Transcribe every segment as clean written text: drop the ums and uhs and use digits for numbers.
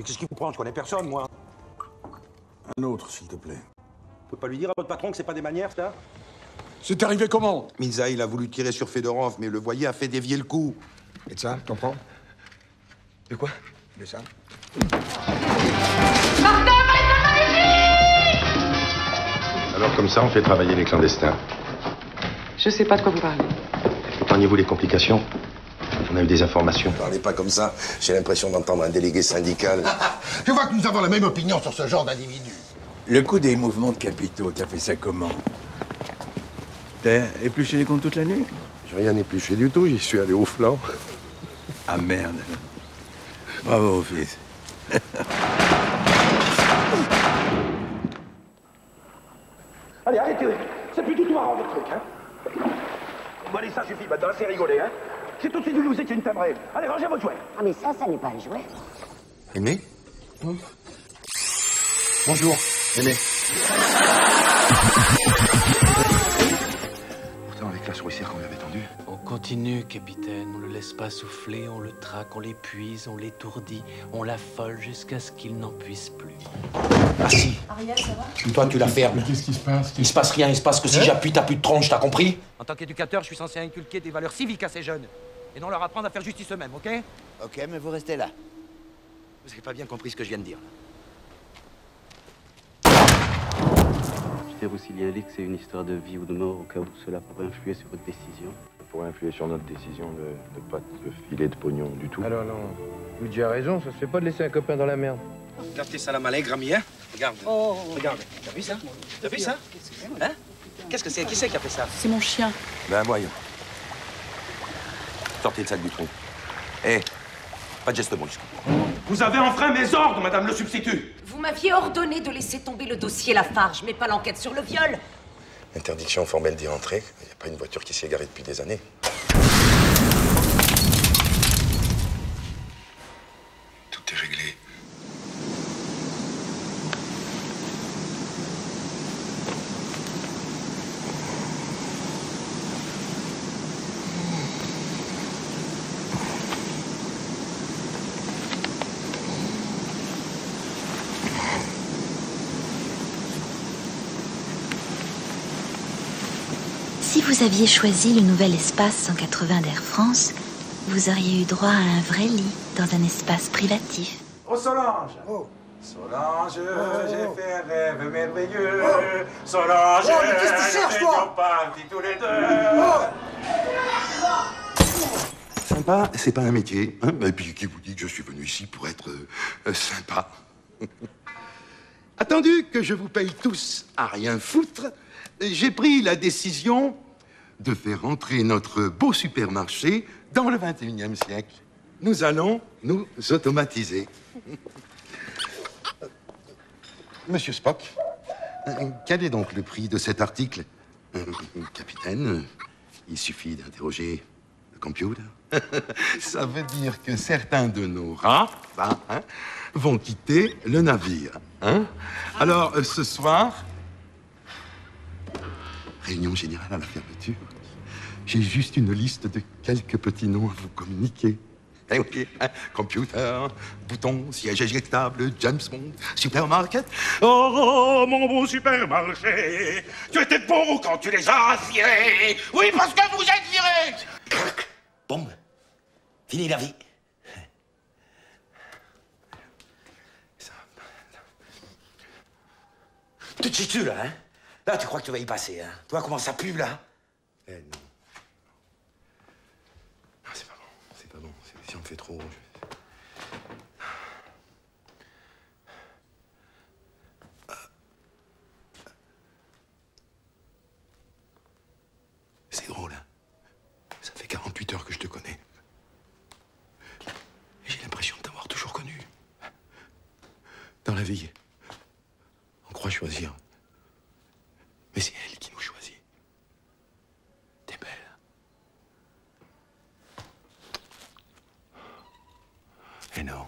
qu'est-ce qu'il vous prend? Je connais personne, moi. Un autre, s'il te plaît. Vous pouvez pas lui dire à votre patron que c'est pas des manières, ça? C'est arrivé comment? Minza, il a voulu tirer sur Fedorov, mais le voilier a fait dévier le coup. Et ça, tu comprends? De quoi? De ça? Alors comme ça, on fait travailler les clandestins. Je sais pas de quoi vous parlez. Épargnez-vous les complications. On a eu des informations. Parlez pas comme ça, j'ai l'impression d'entendre un délégué syndical. Je vois que nous avons la même opinion sur ce genre d'individu. Le coup des mouvements de capitaux, t'as fait ça comment? T'as épluché les comptes toute la nuit? J'ai rien épluché du tout, j'y suis allé au flanc. Ah merde. Bravo, fils. Allez, arrêtez. C'est plus du tout marrant, votre truc, hein. Bon, allez, ça suffit, maintenant, c'est rigolé, hein. J'ai tout de suite vu que vous étiez une timbrée. Allez, rangez votre jouet. Ah mais ça n'est pas un jouet. Aimé? Bonjour, Aimé. Pourtant, avec la souricière qu'on lui avait tendue. On continue, capitaine. On le laisse pas souffler, on le traque, on l'épuise, on l'étourdit, on l'affole jusqu'à ce qu'il n'en puisse plus. Ah si. Ariel, ça va? Toi, tu la fermes. Mais qu'est-ce qui se passe? Il se passe rien, il se passe que si j'appuie, t'as plus de tronche, t'as compris? En tant qu'éducateur, je suis censé inculquer des valeurs civiques à ces jeunes. Et non leur apprendre à faire justice eux-mêmes, ok? Ok, mais vous restez là. Vous avez pas bien compris ce que je viens de dire. Je tiens à vous signaler que c'est une histoire de vie ou de mort au cas où cela pourrait influer sur votre décision. Ça pourrait influer sur notre décision de ne pas te filer de pognon du tout. Alors non, Luigi a raison, ça se fait pas de laisser un copain dans la merde. Regarde tes salam alek, Rami, hein? Regarde. Regarde. T'as vu ça? T'as vu ça? Hein? Qu'est-ce que c'est? Qui c'est qui a fait ça? C'est mon chien. Ben voyons. Sortez le sac du trou. Eh, pas de geste brusque. Vous avez enfreint mes ordres, madame le substitut! Vous m'aviez ordonné de laisser tomber le dossier Lafarge, mais pas l'enquête sur le viol. Interdiction formelle d'y entrer. Il n'y a pas une voiture qui s'y est garée depuis des années. Tout est réglé. Si vous aviez choisi le nouvel espace 180 d'Air France, vous auriez eu droit à un vrai lit dans un espace privatif. Oh, Solange! Oh. Solange, j'ai fait un rêve merveilleux. Solange, mais qu'est-ce que tu cherches, toi? nous sommes partis tous les deux. Sympa, c'est pas un métier. Hein? Et puis, qui vous dit que je suis venu ici pour être sympa? Attendu que je vous paye tous à rien foutre, j'ai pris la décision de faire entrer notre beau supermarché dans le 21e siècle. Nous allons nous automatiser. Monsieur Spock, quel est donc le prix de cet article? Capitaine, il suffit d'interroger le computer. Ça veut dire que certains de nos rats vont quitter le navire. Hein? Alors, ce soir, réunion générale à la fermeture. J'ai juste une liste de quelques petits noms à vous communiquer. Eh oui, hein, computer, bouton, siège éjectable, James Bond, supermarket. Oh, mon beau supermarché, tu étais beau quand tu les as virés. Oui, parce que vous êtes virés. Bombe. Fini la vie. Tu te chies-tu, là, hein? Là, tu crois que tu vas y passer, hein? Tu vois comment ça pue, là? Eh non. Ah, c'est pas bon, c'est pas bon. Si on fait trop... C'est drôle, hein? Ça fait 48 heures que je te connais. Et j'ai l'impression de t'avoir toujours connu. Dans la vie, on croit choisir. Mais c'est elle qui nous choisit. T'es belle. Et non,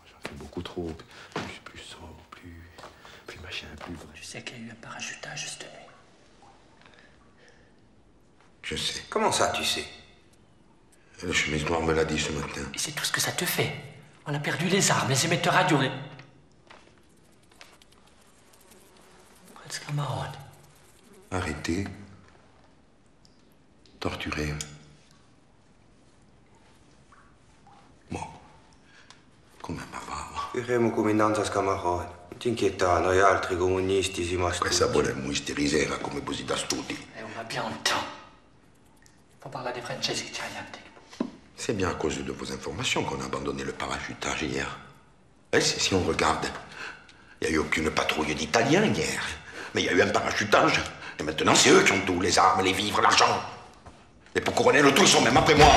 j'en fais beaucoup trop. Plus sobre, plus machin, plus vrai. Tu sais qu'il y a eu un parachutage cette nuit. Je sais. Comment ça, tu sais? La chemise noire me l'a dit ce matin. Et c'est tout ce que ça te fait. On a perdu les armes, les émetteurs radio, les... Presque camarade. Arrêté. Torturé. Bon. Come va? Firemo comandanza Scamarone. Non ti inquietare, noi altri comunisti siamo astuti. Questa volermo isterizzare come così da studi. On a bien le temps. Faut parler des francesi italiani. C'est bien à cause de vos informations qu'on a abandonné le parachutage hier. Et si on regarde, il n'y a eu aucune patrouille d'Italiens hier. Mais il y a eu un parachutage. Et maintenant, c'est eux qui ont tout, les armes, les vivres, l'argent. Et pour couronner le tout, ils sont même après moi.